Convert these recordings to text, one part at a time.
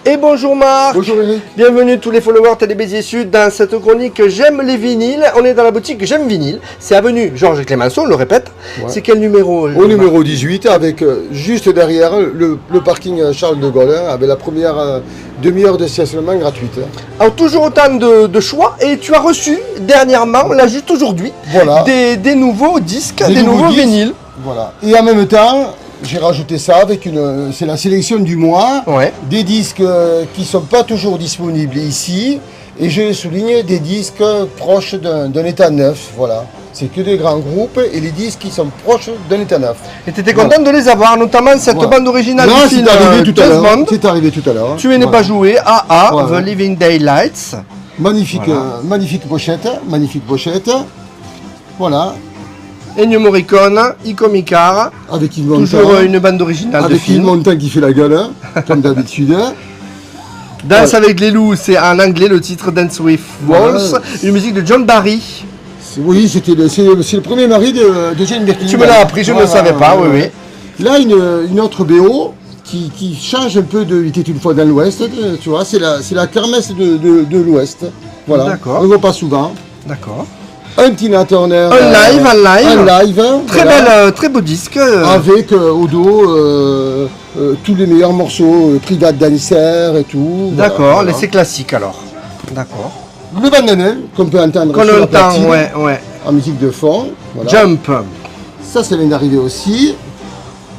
Et bonjour Marc. Bonjour Eric. Bienvenue tous les followers Télé Béziers Sud dans cette chronique J'aime les vinyles. On est dans la boutique J'aime vinyle. C'est avenue Georges Clemenceau, on le répète. Ouais. C'est quel numéro Au numéro 18, avec juste derrière le parking Charles de Gaulle, avec la première demi-heure de stationnement gratuite. Alors toujours autant de choix, et tu as reçu dernièrement, là juste aujourd'hui, voilà, des nouveaux disques, des nouveaux vinyles. Voilà. Et en même temps, j'ai rajouté ça avec c'est la sélection du mois, ouais, des disques qui ne sont pas toujours disponibles ici, et je souligne des disques proches d'un état neuf, voilà. C'est que des grands groupes et les disques qui sont proches d'un état neuf. Et tu étais content de les avoir, notamment cette bande originale du film C'est arrivé tout à l'heure. Tu n'es pas joué, The Living Daylights. Magnifique, magnifique pochette, magnifique pochette. Voilà. Ennio Morricone, Iko Mikar, avec Yves Montand, toujours une bande originale de film. Avec Yves Montand qui fait la gueule, comme d'habitude. Danse avec les loups, c'est en anglais le titre Dance with Wolves, une musique de John Barry. Oui, c'est le premier mari de Jane Birkin. Tu me l'as appris, je ne le savais pas, oui. Là, une autre BO qui change un peu de Il était une fois dans l'Ouest, tu vois, c'est la kermesse de l'Ouest. Voilà, d'accord. On ne voit pas souvent. D'accord. Un Tina Turner. Un live. Très voilà. belle, très beau disque. Avec au dos tous les meilleurs morceaux, Private Dancer et tout. D'accord, voilà. C'est classique alors. D'accord. Le bandanet qu'on peut entendre sur la platine, ouais. En musique de fond. Voilà. Jump. Ça vient d'arriver aussi.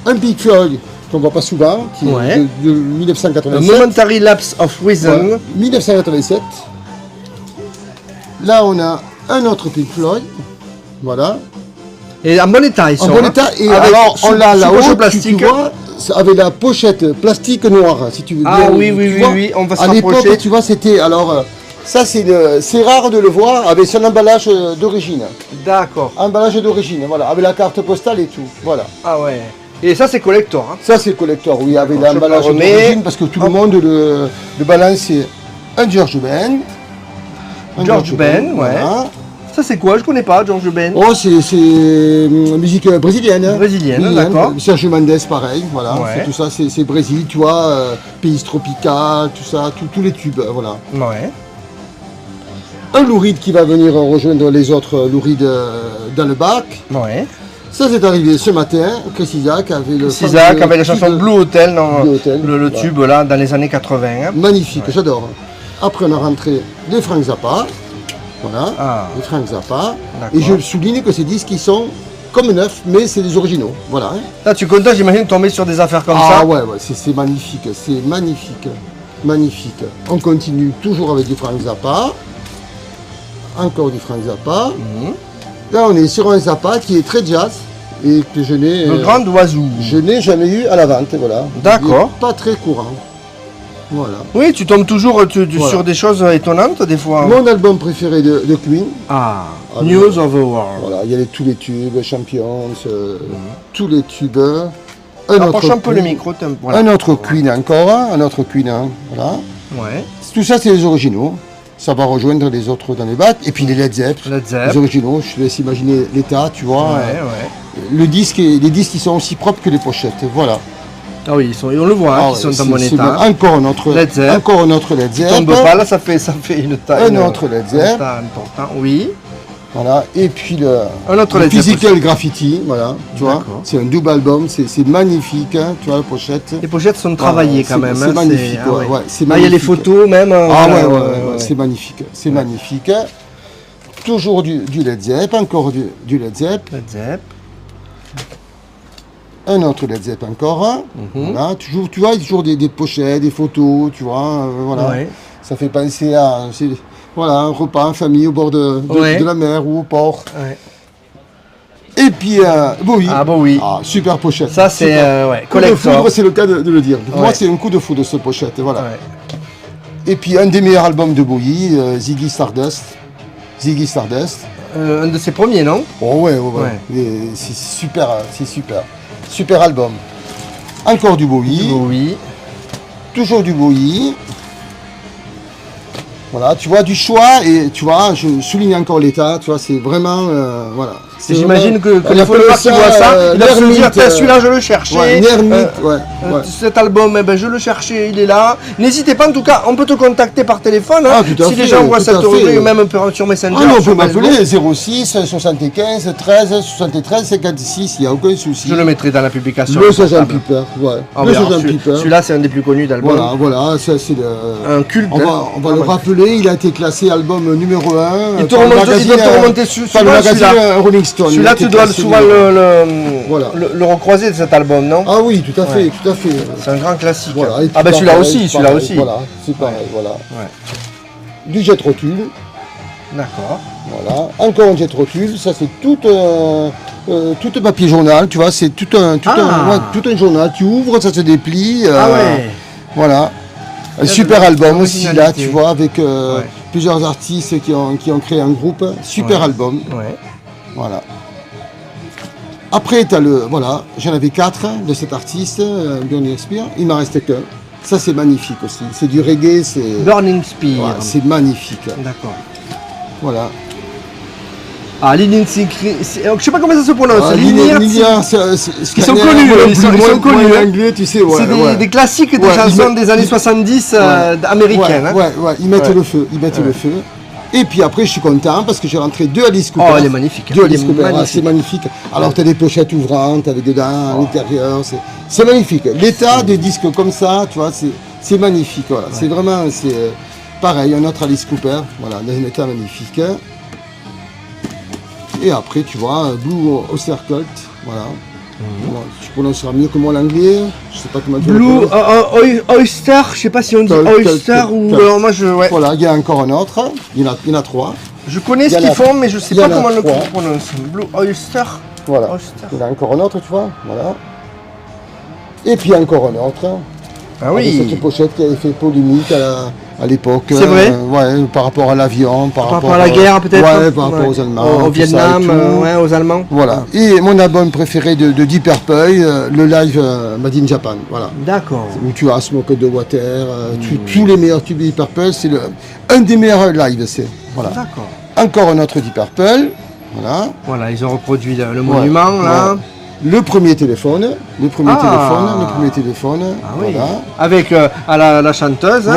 Un Pink Floyd qu'on ne voit pas souvent, qui est de 1987. A Momentary Lapse of Reason. Ouais, 1987. Là, on a un autre Pink Floyd. Voilà. Et en bon état, ils sont. En bon état. Et alors, on l'a là-haut, tu vois, avec la pochette plastique noire, si tu veux bien. Ah oui, on va se rapprocher. À l'époque, tu vois, c'était... Alors, ça, c'est rare de le voir avec son emballage d'origine. D'accord. Emballage d'origine, voilà, avec la carte postale et tout, voilà. Ah ouais. Et ça, c'est collector. Hein. Ça, c'est collector, oui, avec l'emballage d'origine, parce que tout le monde le balance. Un George Ben. George Ben, ouais. Voilà. Ça, c'est quoi? Je connais pas, George Ben. Oh, c'est musique brésilienne. Brésilienne, d'accord. Sergio Mendes, pareil, voilà. Ouais. Tout ça, c'est Brésil, tu vois, pays tropical, tout ça, tous les tubes, voilà. Ouais. Un Lou Reed qui va venir rejoindre les autres Lou Reed dans le bac. Ouais. Ça, c'est arrivé ce matin. Chris Isaak avait avec la chanson Blue Hotel, le tube là, dans les années 80. Hein. Magnifique, j'adore. Après, on a rentré les Frank Zappa. Voilà, les Frank Zappa. Et je souligne que ces disques qui sont comme neufs, mais c'est des originaux. Voilà. Là, tu es content, j'imagine, de tomber sur des affaires comme ça. Ah ouais, c'est magnifique, c'est magnifique. Magnifique. On continue toujours avec du Frank Zappa. Encore du Frank Zappa. Là, on est sur un Zappa qui est très jazz et que je n'ai... Le Grand Oiseau. Je n'ai jamais eu à la vente, voilà. D'accord. Pas très courant. Voilà. Oui, tu tombes toujours sur des choses étonnantes, des fois. Mon album préféré de Queen. News of the World. Voilà, il y a tous les tubes, Champions, tous les tubes. Approche un peu le micro. Voilà. Un autre Queen encore, un autre Queen, voilà. Ouais. Tout ça, c'est les originaux. Ça va rejoindre les autres dans les bacs. Et puis les Led Zepp, les originaux, je te laisse imaginer l'état, tu vois. Les disques qui sont aussi propres que les pochettes, voilà. Ah oui, on le voit, ils sont en bon état. Encore un autre Led Zepp. Qui tombe pas, là ça fait une taille. Un autre Led Zepp. Important, oui. Voilà, et puis un autre le Physical Graffiti, voilà, tu vois, c'est un double album, c'est magnifique, hein, tu vois la pochette. Les pochettes sont travaillées quand même. C'est magnifique, c'est magnifique. Il y a les photos même. C'est magnifique, c'est magnifique. Toujours du Led Zepp, encore du Led Zepp. Un autre Led Zepp encore, voilà, toujours, tu vois, toujours des pochettes, des photos, tu vois, voilà. Ça fait penser à... Voilà, un repas en famille au bord de la mer ou au port. Et puis, Bowie. Bowie. Super pochette. Ça, c'est collector. Coup de foudre, c'est le cas de le dire. Pour moi, c'est un coup de foudre, cette pochette. Voilà. Et puis, un des meilleurs albums de Bowie, Ziggy Stardust. Un de ses premiers, non? Oh, ouais. C'est super, Super album. Encore du Bowie. Toujours du Bowie. Voilà, tu vois, du choix, et tu vois, je souligne encore l'état, tu vois, c'est vraiment, voilà, J'imagine que les followers qui voient ça, ils doivent se dire, celui-là je le cherchais. Ouais, Cet album, je le cherchais, il est là. N'hésitez pas, en tout cas, on peut te contacter par téléphone. Hein, si les gens voient cette rubrique, même sur Messenger. On peut m'appeler 06 75 13 73 56, il n'y a aucun souci. Je le mettrai dans la publication. Le Sgt Pepper, ouais. Celui-là, c'est un des plus connus d'albums. Voilà, c'est un culte. On va le rappeler, il a été classé album numéro 1. Il doit te remonter par le magazine Rolling Stone. Celui-là, tu dois souvent le recroiser de cet album, non? Ah oui, tout à fait, tout à fait. C'est un grand classique. Voilà, ah ben celui-là aussi, Voilà, c'est pareil, voilà. Du jet rotule. D'accord. Voilà, encore un jet rotule, ça c'est tout papier journal, tu vois, c'est tout un journal, tu ouvres, ça se déplie. Voilà. Un super album aussi là, tu vois, avec plusieurs artistes qui ont créé un groupe. Super album. Voilà. Après, tu as j'en avais 4 de cet artiste, Burning Spear. Il m'en restait qu'un. Ça, c'est magnifique aussi. C'est du reggae, c'est. Burning Spear. Voilà, c'est magnifique. D'accord. Voilà. Ah, Lynyrd Skynyrd, je sais pas comment ça se prononce. Lynyrd, ils sont connus, ils sont connus. En anglais, tu sais, c'est des classiques des chansons des années 70 américaines. Ils mettent le feu, le feu. Et puis après, je suis content parce que j'ai rentré 2 Alice Cooper. Oh, elle est magnifique. 2 Alice Cooper, c'est magnifique. Alors, tu as des pochettes ouvrantes avec dedans, à l'intérieur. C'est magnifique. L'état des disques comme ça, tu vois, c'est magnifique. Voilà. C'est vraiment, pareil, un autre Alice Cooper, voilà, dans un état magnifique. Et après, tu vois, Blue Oyster Cult, voilà. Tu prononceras mieux que moi l'anglais. Je sais pas comment tu Blue Oyster, je sais pas si on dit Oyster ou. Alors moi je. Voilà, il y a encore un autre. Il y en a 3. Je connais ce qu'ils font, mais je sais pas comment on le prononce. Blue Oyster. Voilà. Il y en a encore un autre, tu vois. Voilà. Et puis encore un autre. Ah oui. Cette pochette qui avait fait polémique à l'époque. C'est vrai. Par rapport à l'avion, par rapport à la guerre peut-être. Par rapport aux Allemands. Au Vietnam, aux Allemands. Voilà. Et mon album préféré de Deep Purple, le live Made in Japan. Voilà. D'accord. Où tu as Smoked the Water, tous les meilleurs tubes de Deep Purple, c'est un des meilleurs lives. Voilà. D'accord. Encore un autre Deep Purple. Voilà. Voilà, ils ont reproduit le monument là. Le premier téléphone. Ah oui. Voilà. Avec la chanteuse.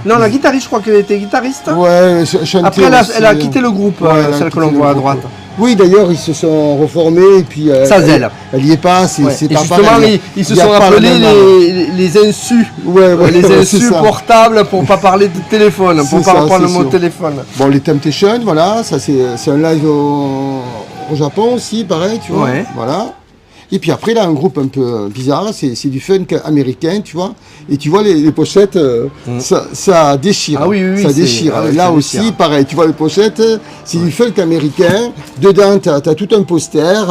Non, la guitariste, je crois qu'elle était guitariste. Ouais, après, elle a quitté le groupe, celle que l'on voit à droite. Oui, d'ailleurs, ils se sont reformés et puis elle y est pas. C'est et justement, ils se sont appelés les insus. Les insus portables pour pas parler de téléphone, pour pas reprendre le mot téléphone. Bon, les Temptations, voilà, ça c'est un live au Japon aussi, pareil, tu vois. Voilà. Et puis après, là, un groupe un peu bizarre, c'est du funk américain, tu vois. Et tu vois, les pochettes, ça déchire. Ah oui, ça déchire. Là aussi, pareil, tu vois les pochettes, c'est du funk américain. Dedans, tu as tout un poster.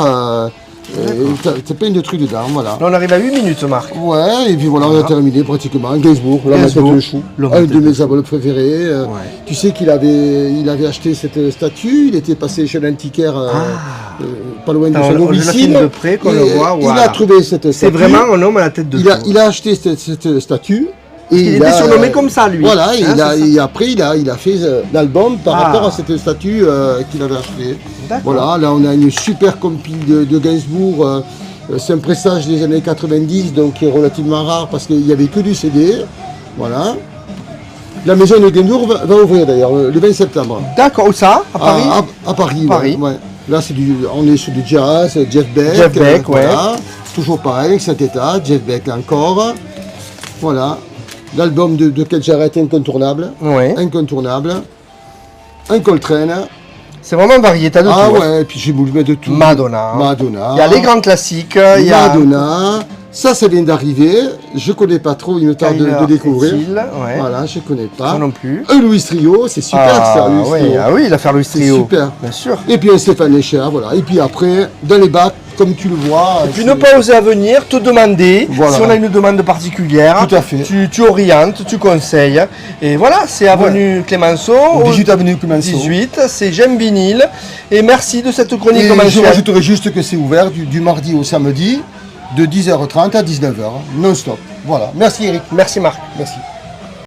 T'as plein de trucs dedans, voilà. Là, on arrive à 8 minutes, Marc. Ouais, et puis voilà, on a terminé pratiquement. Gainsbourg, la tête de chou, un de mes albums préférés. Tu sais qu'il avait acheté cette statue, il était passé chez l'antiquaire, pas loin de son domicile. De près, qu'on le voit, il a trouvé cette statue. C'est vraiment un homme à la tête de chou. Il a acheté cette statue. Et il était surnommé comme ça, lui. Voilà, et après, il a fait l'album par rapport à cette statue qu'il avait achetée. Voilà, là, on a une super compil de Gainsbourg. C'est un pressage des années 90, donc qui est relativement rare parce qu'il n'y avait que du CD. Voilà. La maison de Gainsbourg va ouvrir d'ailleurs le 20 septembre. D'accord, où ça? À Paris? À Paris. Ouais. Là, on est sur du jazz, Jeff Beck. Voilà. Toujours pareil, cet état, Jeff Beck encore. Voilà. L'album de Keith Jarrett, incontournable. Incontournable. Un Coltrane. C'est vraiment varié, t'as de tout. Ah ouais, et puis j'ai voulu mettre de tout. Madonna. Il y a les grands classiques. Madonna. Ça vient d'arriver. Je connais pas trop, il me tarde de découvrir. Voilà, je connais pas. Moi non plus. Un Louis Trio, c'est super ça, Louis Trio. Ah oui, l'affaire Louis Trio. Super. Bien sûr. Et puis un Stéphane Escher, voilà. Et puis après, dans les bacs, comme tu le vois. Et puis ne pas oser à venir, te demander si on a une demande particulière. Tout à fait. Tu orientes, tu conseilles. Et voilà, c'est avenue Clémenceau. 18 avenue Clémenceau. 18, c'est J'aime vinyle. Et merci de cette chronique mensuelle. mensuelle. Je rajouterai juste que c'est ouvert du mardi au samedi, de 10h30 à 19h, non-stop. Voilà. Merci Eric. Merci Marc. Merci.